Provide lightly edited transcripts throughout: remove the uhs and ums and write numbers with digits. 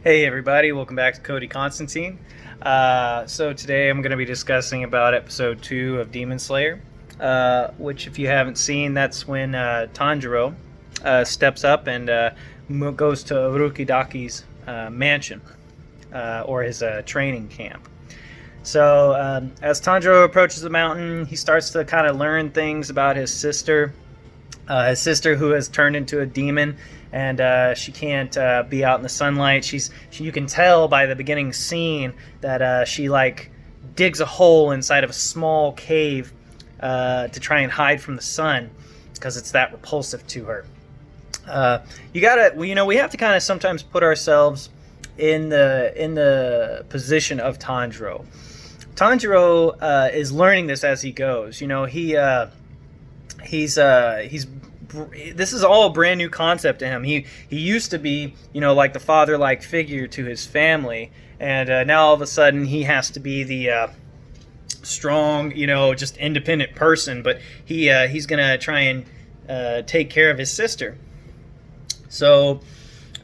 Hey everybody, welcome back to Cody Constantine. So today I'm going to be discussing about episode 2 of Demon Slayer, which if you haven't seen, that's when Tanjiro steps up and goes to Urukidaki's mansion, or his training camp. So as Tanjiro approaches the mountain, he starts to kind of learn things about his sister who has turned into a demon, and she can't be out in the sunlight. You can tell by the beginning scene that she like digs a hole inside of a small cave to try and hide from the sun because it's that repulsive to her. We have to kind of sometimes put ourselves in the position of Tanjiro. Tanjiro is learning this as he goes. This is all a brand new concept to him. He used to be, like the father-like figure to his family, and now all of a sudden he has to be the strong, just independent person. But he's gonna try and take care of his sister. So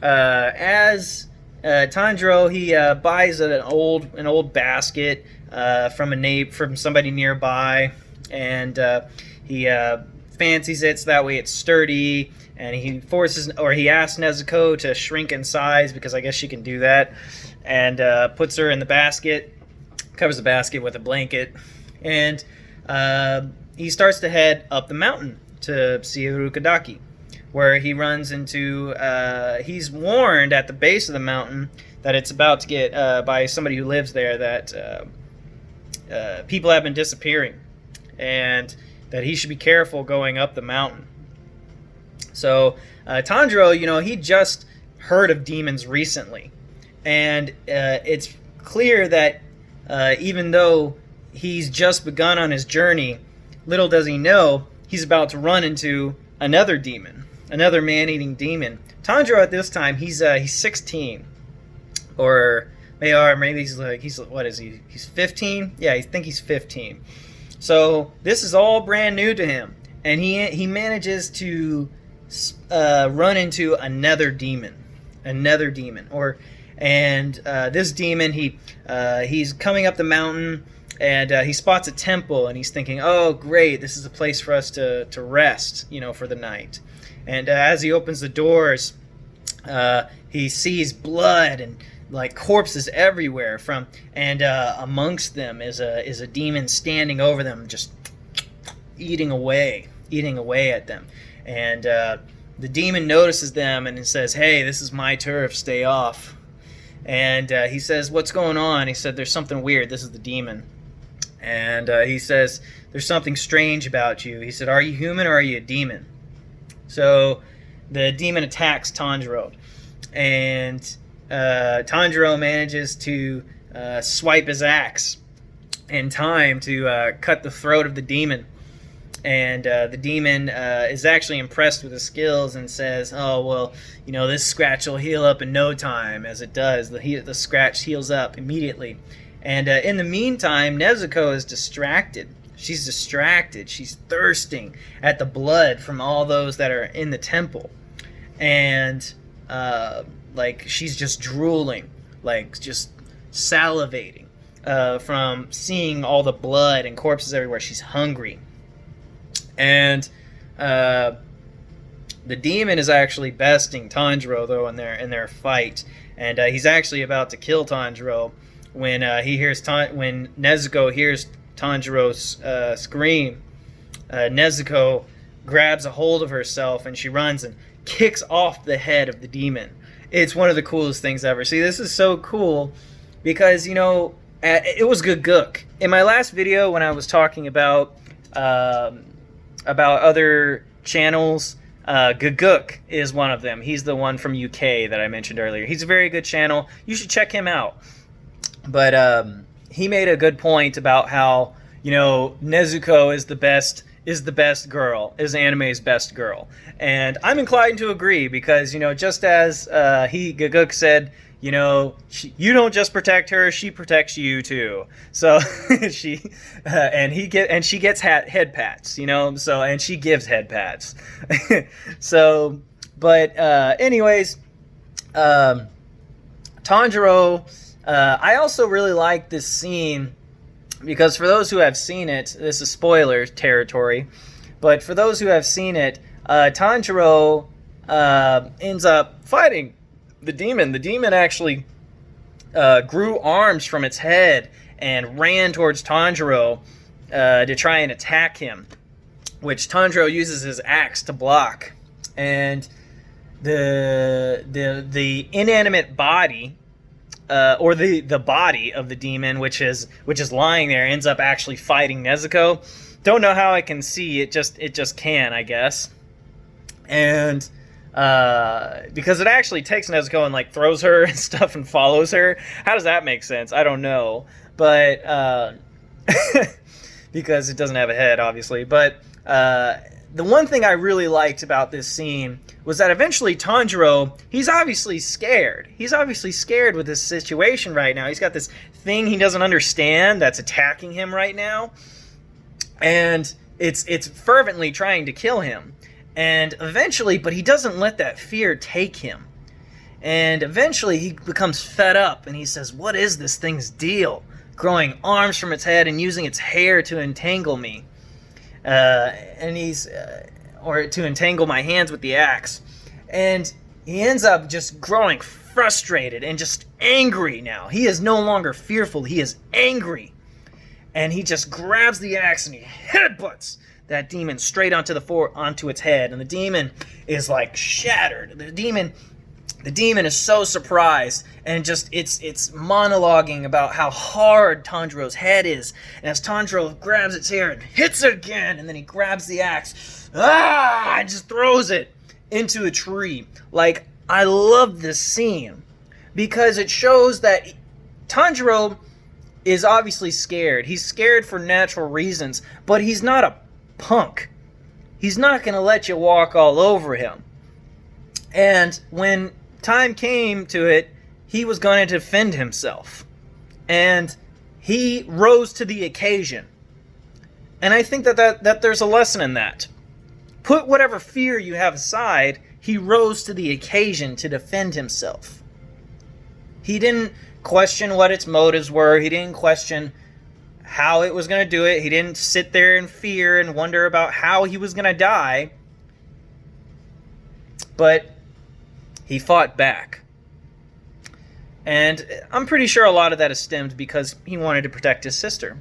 as Tanjiro, he buys an old basket from somebody nearby, and he fancies it so that way it's sturdy, and he asks Nezuko to shrink in size because I guess she can do that, and puts her in the basket, covers the basket with a blanket, and he starts to head up the mountain to see Urukidaki, where he runs into he's warned at the base of the mountain that it's about to get by somebody who lives there that people have been disappearing, and that he should be careful going up the mountain. So Tanjiro, he just heard of demons recently, and it's clear that even though he's just begun on his journey, little does he know he's about to run into another demon, another man-eating demon. Tanjiro at this time, he's 16, or maybe he's what is he? He's 15. Yeah, I think he's 15. So this is all brand new to him, and he manages to run into another demon, this demon he's coming up the mountain, and he spots a temple, and he's thinking, oh great, this is a place for us to rest, for the night. And as he opens the doors, he sees blood and like corpses everywhere amongst them is a demon standing over them, just eating away at them. And the demon notices them and says, hey, this is my turf, stay off. And he says, what's going on? He said, there's something weird. This is the demon. And he says, there's something strange about you. He said, are you human or are you a demon? So the demon attacks Tanjiro, and Tanjiro manages to swipe his axe in time to cut the throat of the demon. And the demon is actually impressed with his skills and says, oh, well, this scratch will heal up in no time. As it does, the scratch heals up immediately. And in the meantime, Nezuko is distracted. She's distracted. She's thirsting at the blood from all those that are in the temple. And she's just drooling, just salivating from seeing all the blood and corpses everywhere. She's hungry. And the demon is actually besting Tanjiro, though, in their fight. And he's actually about to kill Tanjiro when when Nezuko hears Tanjiro's scream. Nezuko grabs a hold of herself, and she runs and kicks off the head of the demon. It's one of the coolest things ever. See, this is so cool because, it was Guguk. In my last video, when I was talking about other channels, Guguk is one of them. He's the one from UK that I mentioned earlier. He's a very good channel. You should check him out. But he made a good point about how, Nezuko is the best girl, is anime's best girl. And I'm inclined to agree because, just as Guguk said, you don't just protect her, she protects you too. So she gets head pats, and she gives head pats. So, but anyways, Tanjiro, I also really like this scene because for those who have seen it, this is spoiler territory, but for those who have seen it, Tanjiro ends up fighting the demon. The demon actually grew arms from its head and ran towards Tanjiro to try and attack him, which Tanjiro uses his axe to block. And the inanimate body, or the body of the demon, which is lying there, ends up actually fighting Nezuko. Don't know how I can see it. Just can, I guess. And because it actually takes Nezuko and like throws her and stuff and follows her. How does that make sense? I don't know, but because it doesn't have a head, obviously. But the one thing I really liked about this scene was that eventually Tanjiro, he's obviously scared. He's obviously scared with this situation right now. He's got this thing he doesn't understand that's attacking him right now, and it's fervently trying to kill him. And eventually, but he doesn't let that fear take him. And eventually he becomes fed up and he says, "What is this thing's deal? Growing arms from its head and using its hair to entangle me." Or to entangle my hands with the axe. And he ends up just growing frustrated and just angry now. He is no longer fearful, he is angry. And he just grabs the axe and he headbutts that demon straight onto its head, and the demon is like shattered. The demon is so surprised, and just it's monologuing about how hard Tanjiro's head is. And as Tanjiro grabs its hair and hits it again, and then he grabs the axe, and just throws it into a tree. Like, I love this scene because it shows that Tanjiro is obviously scared. He's scared for natural reasons, but he's not a punk. He's not going to let you walk all over him. And when time came to it, he was going to defend himself. And he rose to the occasion. And I think that there's a lesson in that. Put whatever fear you have aside, he rose to the occasion to defend himself. He didn't question what its motives were. He didn't question how it was going to do it. He didn't sit there in fear and wonder about how he was going to die. But he fought back. And I'm pretty sure a lot of that is stemmed because he wanted to protect his sister.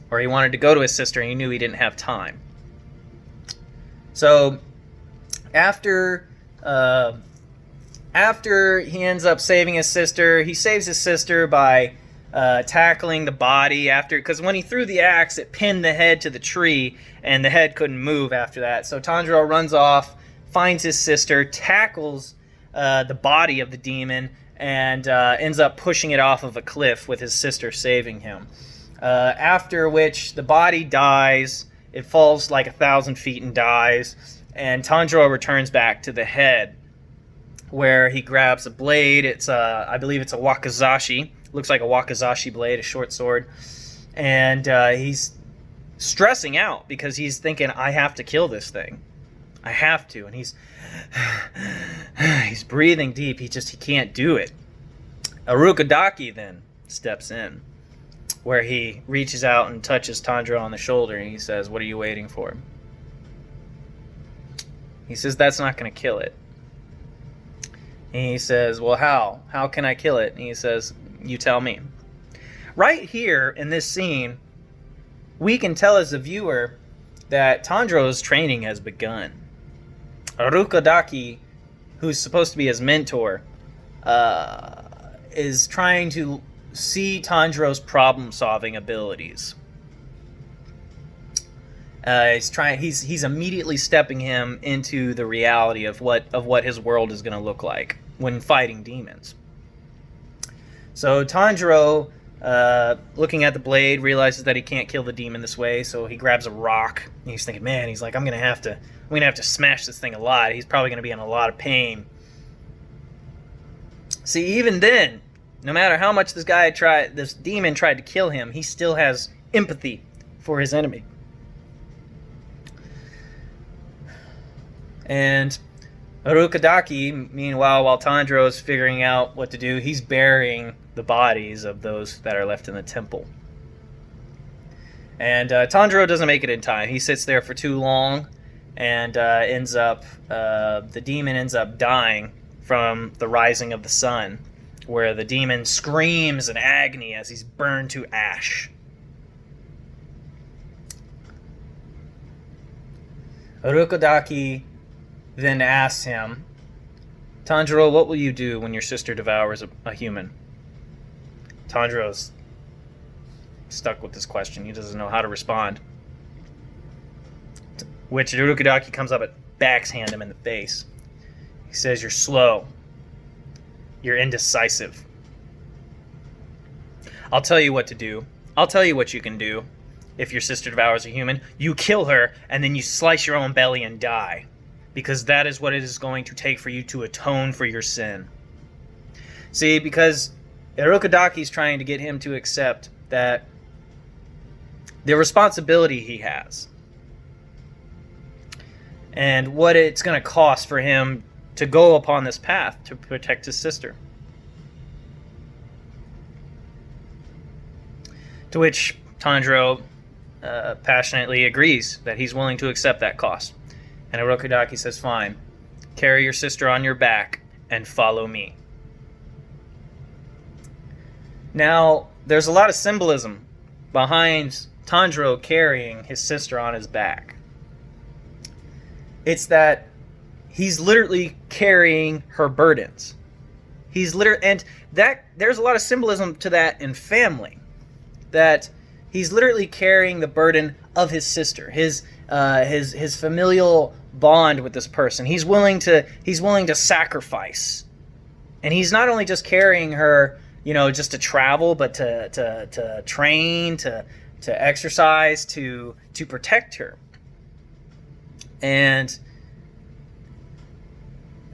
Or he wanted to go to his sister and he knew he didn't have time. So after he ends up saving his sister, he saves his sister by tackling the body because when he threw the axe, it pinned the head to the tree, and the head couldn't move after that. So Tanjiro runs off, finds his sister, tackles the body of the demon, and ends up pushing it off of a cliff with his sister saving him. After which, the body dies. It falls like 1,000 feet and dies, and Tanjiro returns back to the head, where he grabs a blade. It's I believe it's a wakizashi. Looks like a wakizashi blade, a short sword. And he's stressing out because he's thinking, I have to kill this thing. I have to. And he's breathing deep. He can't do it. Urukadaki then steps in, where he reaches out and touches Tanjiro on the shoulder, and he says, "What are you waiting for?" He says, "That's not going to kill it." And he says, "Well, how? How can I kill it?" And he says, "You tell me." Right here in this scene, we can tell as a viewer that Tanjiro's training has begun. Urukadaki, who's supposed to be his mentor, is trying to see Tanjiro's problem-solving abilities. He's immediately stepping him into the reality of what his world is going to look like when fighting demons. So Tanjiro, looking at the blade, realizes that he can't kill the demon this way, so he grabs a rock. And he's thinking, man, he's like, I'm gonna have to smash this thing a lot. He's probably gonna be in a lot of pain. See, even then, no matter how much this demon tried to kill him, he still has empathy for his enemy. And Urukadaki, meanwhile, while Tanjiro is figuring out what to do, he's burying the bodies of those that are left in the temple. And Tanjiro doesn't make it in time. He sits there for too long, and the demon ends up dying from the rising of the sun, where the demon screams in agony as he's burned to ash. Urukadaki then asks him, Tanjiro, what will you do when your sister devours a human? Tanjiro's stuck with this question. He doesn't know how to respond. Which Urukadaki comes up and backhand him in the face. He says, you're slow. You're indecisive. I'll tell you what to do. I'll tell you what you can do. If your sister devours a human, you kill her, and then you slice your own belly and die. Because that is what it is going to take for you to atone for your sin. See, because Urukadaki's trying to get him to accept that the responsibility he has and what it's going to cost for him to go upon this path to protect his sister. To which Tanjiro passionately agrees that he's willing to accept that cost. And Urukadaki says, fine, carry your sister on your back and follow me. Now, there's a lot of symbolism behind Tanjiro carrying his sister on his back. It's that he's literally carrying her burdens. And that there's a lot of symbolism to that in family. That he's literally carrying the burden of his sister, his familial bond with this person. He's willing to sacrifice, and he's not only just carrying her, just to travel, but to train, to exercise, to protect her. And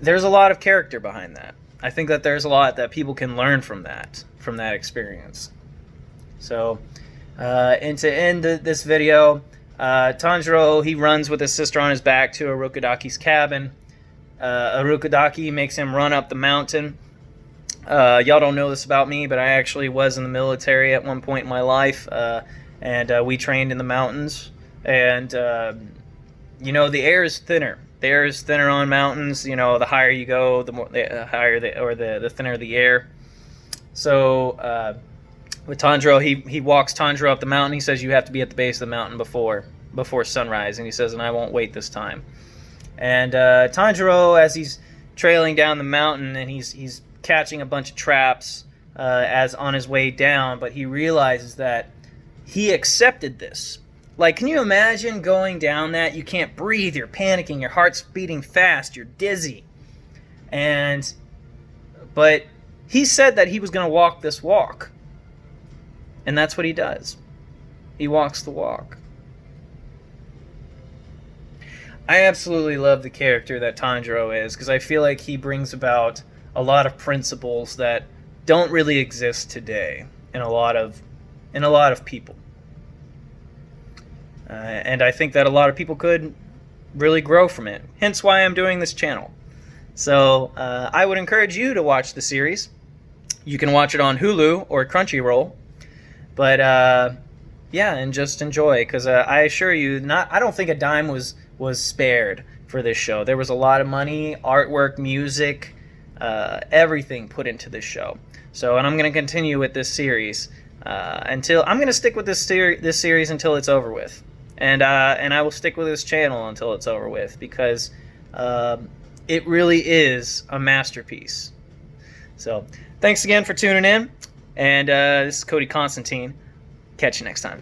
there's a lot of character behind that. I think that there's a lot that people can learn from that experience. So, and to end this video, Tanjiro, he runs with his sister on his back to Urukadaki's cabin. Urukadaki makes him run up the mountain. Y'all don't know this about me, but I actually was in the military at one point in my life, and we trained in the mountains. And, the air is thinner. The air is thinner on mountains. The higher you go, the thinner the air. So, with Tanjiro, he walks Tanjiro up the mountain. He says, you have to be at the base of the mountain before sunrise. And he says, and I won't wait this time. And Tanjiro, as he's trailing down the mountain, and he's catching a bunch of traps as on his way down, but he realizes that he accepted this. Like, can you imagine going down that? You can't breathe, you're panicking, your heart's beating fast, you're dizzy. But he said that he was going to walk this walk. And that's what he does. He walks the walk. I absolutely love the character that Tanjiro is, because I feel like he brings about a lot of principles that don't really exist today in a lot of people. And I think that a lot of people could really grow from it. Hence why I'm doing this channel. So I would encourage you to watch the series. You can watch it on Hulu or Crunchyroll. But yeah, and just enjoy, because I assure you, I don't think a dime was spared for this show. There was a lot of money, artwork, music, everything put into this show. So, and I'm going to continue with this series I'm going to stick with this series until it's over with, and I will stick with this channel until it's over with, because it really is a masterpiece. So, thanks again for tuning in, and this is Cody Constantine. Catch you next time.